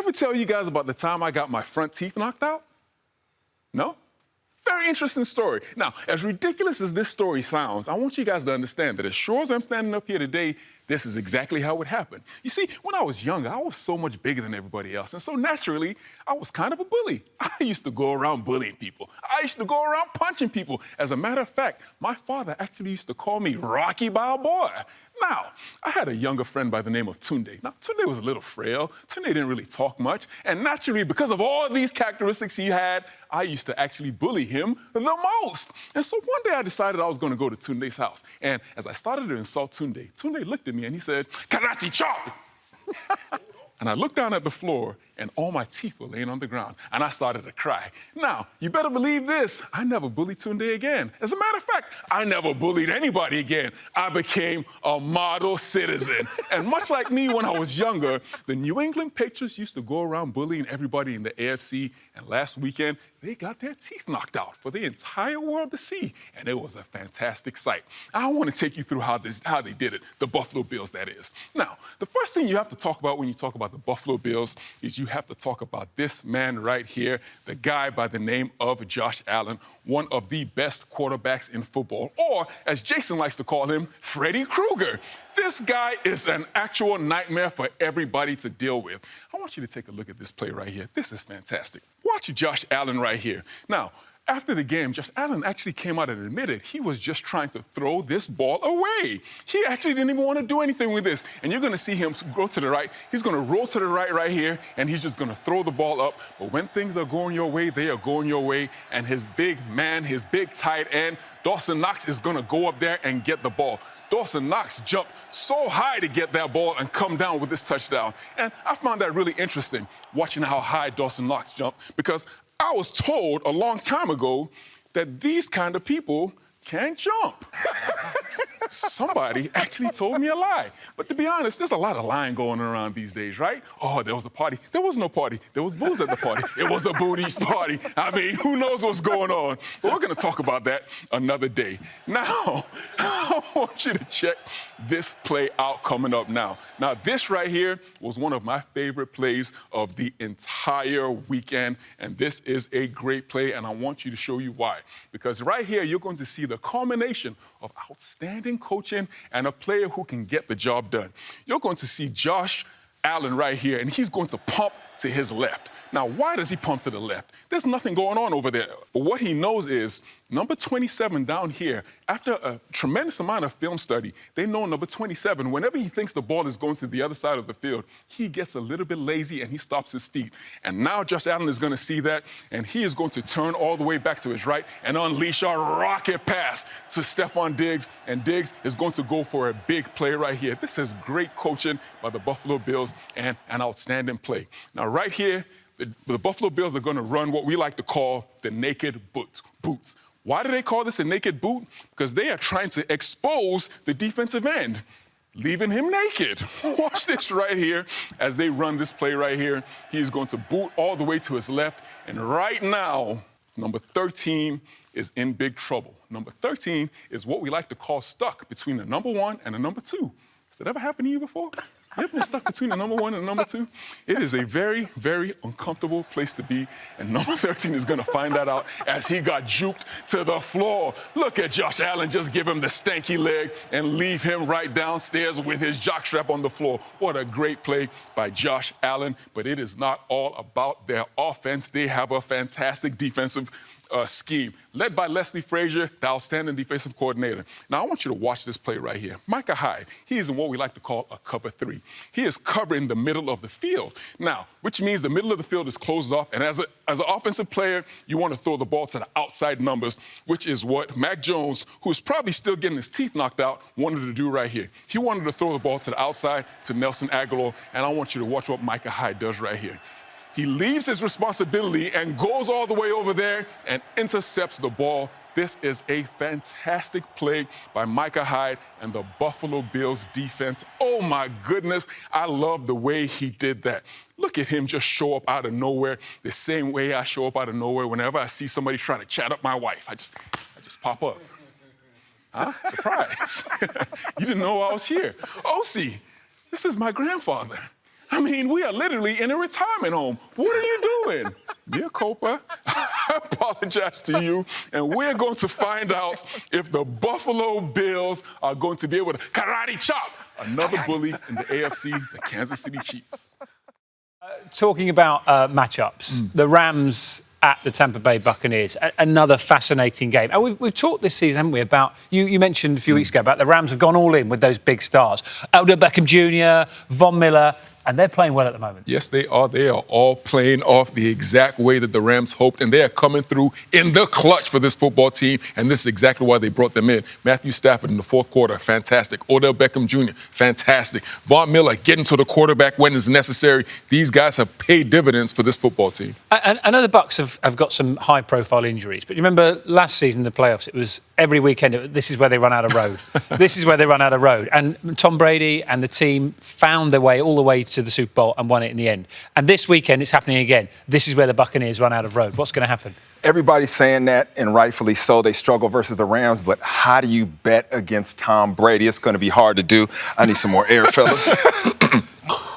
ever tell you guys about the time I got my front teeth knocked out? No? Very interesting story. Now, as ridiculous as this story sounds, I want you guys to understand that as sure as I'm standing up here today, this is exactly how it happened. You see, when I was younger, I was so much bigger than everybody else, and so naturally, I was kind of a bully. I used to go around bullying people. I used to go around punching people. As a matter of fact, my father actually used to call me Rocky Balboa. Now, I had a younger friend by the name of Tunde. Now, Tunde was a little frail. Tunde didn't really talk much. And naturally, because of all these characteristics he had, I used to actually bully him the most. And so one day I decided I was going to go to Tunde's house. And as I started to insult Tunde, Tunde looked at me and he said, "Karate chop!" And I looked down at the floor, and all my teeth were laying on the ground, and I started to cry. Now, you better believe this, I never bullied Tunde again. As a matter of fact, I never bullied anybody again. I became a model citizen. And much like me when I was younger, the New England Patriots used to go around bullying everybody in the AFC, and last weekend, they got their teeth knocked out for the entire world to see, and it was a fantastic sight. I want to take you through how they did it, the Buffalo Bills, that is. Now, the first thing you have to talk about when you talk about the Buffalo Bills is you have to talk about this man right here, the guy by the name of Josh Allen, one of the best quarterbacks in football, or as Jason likes to call him, Freddy Krueger. This guy is an actual nightmare for everybody to deal with. I want you to take a look at this play right here. This is fantastic. Watch Josh Allen right here. Now, after the game, Josh Allen actually came out and admitted he was just trying to throw this ball away. He actually didn't even want to do anything with this. And you're going to see him go to the right. He's going to roll to the right here, and he's just going to throw the ball up. But when things are going your way, they are going your way. And his big man, his big tight end, Dawson Knox, is going to go up there and get the ball. Dawson Knox jumped so high to get that ball and come down with this touchdown. And I found that really interesting, watching how high Dawson Knox jumped, because I was told a long time ago that these kind of people can't jump. Somebody actually told me a lie. But to be honest, there's a lot of lying going around these days, right? Oh, there was a party. There was no party. There was booze at the party. It was a booties party. I mean, who knows what's going on? But we're going to talk about that another day. Now, I want you to check this play out coming up now. Now, this right here was one of my favorite plays of the entire weekend, and this is a great play, and I want you to show you why. Because right here, you're going to see the culmination of outstanding coaching and a player who can get the job done. You're going to see Josh Allen right here, and he's going to pump to his left. Now, why does he pump to the left? There's nothing going on over there. But what he knows is number 27 down here, after a tremendous amount of film study, they know number 27, whenever he thinks the ball is going to the other side of the field, he gets a little bit lazy and he stops his feet. And now Josh Allen is going to see that, and he is going to turn all the way back to his right and unleash a rocket pass to Stephon Diggs, and Diggs is going to go for a big play right here. This is great coaching by the Buffalo Bills and an outstanding play. Now, right here, the Buffalo Bills are going to run what we like to call the naked boots. Why do they call this a naked boot? Because they are trying to expose the defensive end, leaving him naked. Watch this right here as they run this play right here. He is going to boot all the way to his left, and right now, number 13 is in big trouble. Number 13 is what we like to call stuck between the number 1 and the number 2. Has that ever happened to you before? You ever been stuck between the number 1 and the number 2? It is a very, very uncomfortable place to be, and number 13 is going to find that out as he got juked to the floor. Look at Josh Allen just give him the stanky leg and leave him right downstairs with his jockstrap on the floor. What a great play by Josh Allen, but it is not all about their offense. They have a fantastic defensive scheme, led by Leslie Frazier, the outstanding defensive coordinator. Now, I want you to watch this play right here. Micah Hyde, he is in what we like to call a cover 3. He is covering the middle of the field. Now, which means the middle of the field is closed off, and as an offensive player, you want to throw the ball to the outside numbers, which is what Mac Jones, who's probably still getting his teeth knocked out, wanted to do right here. He wanted to throw the ball to the outside to Nelson Aguilar, and I want you to watch what Micah Hyde does right here. He leaves his responsibility and goes all the way over there and intercepts the ball. This is a fantastic play by Micah Hyde and the Buffalo Bills defense. Oh, my goodness. I love the way he did that. Look at him just show up out of nowhere, the same way I show up out of nowhere whenever I see somebody trying to chat up my wife. I just pop up. Huh? Surprise. You didn't know I was here. Osi, this is my grandfather. I mean, we are literally in a retirement home. What are you doing? Mea culpa. I apologize to you, and we're going to find out if the Buffalo Bills are going to be able to karate chop another bully in the AFC, the Kansas City Chiefs. Talking about matchups, the Rams at the Tampa Bay Buccaneers, another fascinating game. And we've talked this season, haven't we, about, you mentioned a few weeks ago about the Rams have gone all in with those big stars. Odell Beckham Jr., Von Miller, and they're playing well at the moment. Yes, they are. They are all playing off the exact way that the Rams hoped, and they are coming through in the clutch for this football team, and this is exactly why they brought them in. Matthew Stafford in the fourth quarter, fantastic. Odell Beckham Jr., fantastic. Von Miller getting to the quarterback when it's necessary. These guys have paid dividends for this football team. I know the Bucs have got some high-profile injuries, but you remember last season in the playoffs, it was every weekend, this is where they run out of road. This is where they run out of road. And Tom Brady and the team found their way all the way to the Super Bowl and won it in the end. And this weekend, it's happening again. This is where the Buccaneers run out of road. What's going to happen? Everybody's saying that, and rightfully so. They struggle versus the Rams, but how do you bet against Tom Brady? It's going to be hard to do. I need some more air, fellas.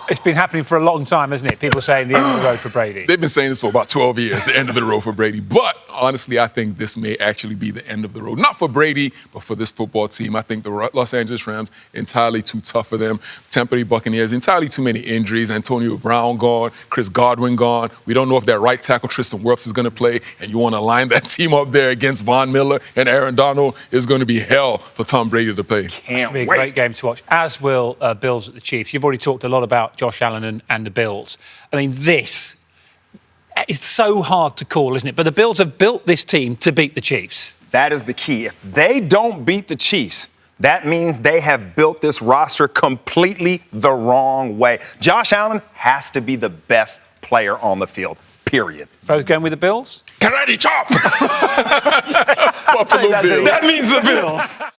It's been happening for a long time, hasn't it? People saying the end of the road for Brady. They've been saying this for about 12 years, the end of the road for Brady. But honestly, I think this may actually be the end of the road. Not for Brady, but for this football team. I think the Los Angeles Rams, entirely too tough for them. Tampa Bay Buccaneers, entirely too many injuries. Antonio Brown gone, Chris Godwin gone. We don't know if that right tackle, Tristan Wirfs, is going to play. And you want to line that team up there against Von Miller and Aaron Donald, is going to be hell for Tom Brady to play. It's going to be a great game to watch, as will Bills at the Chiefs. You've already talked a lot about Josh Allen and the Bills. I mean, this is so hard to call, isn't it? But the Bills have built this team to beat the Chiefs. That is the key. If they don't beat the Chiefs, that means they have built this roster completely the wrong way. Josh Allen has to be the best player on the field, period. Both going with the Bills? Karate chop! Buffalo Bills. That means the Bills.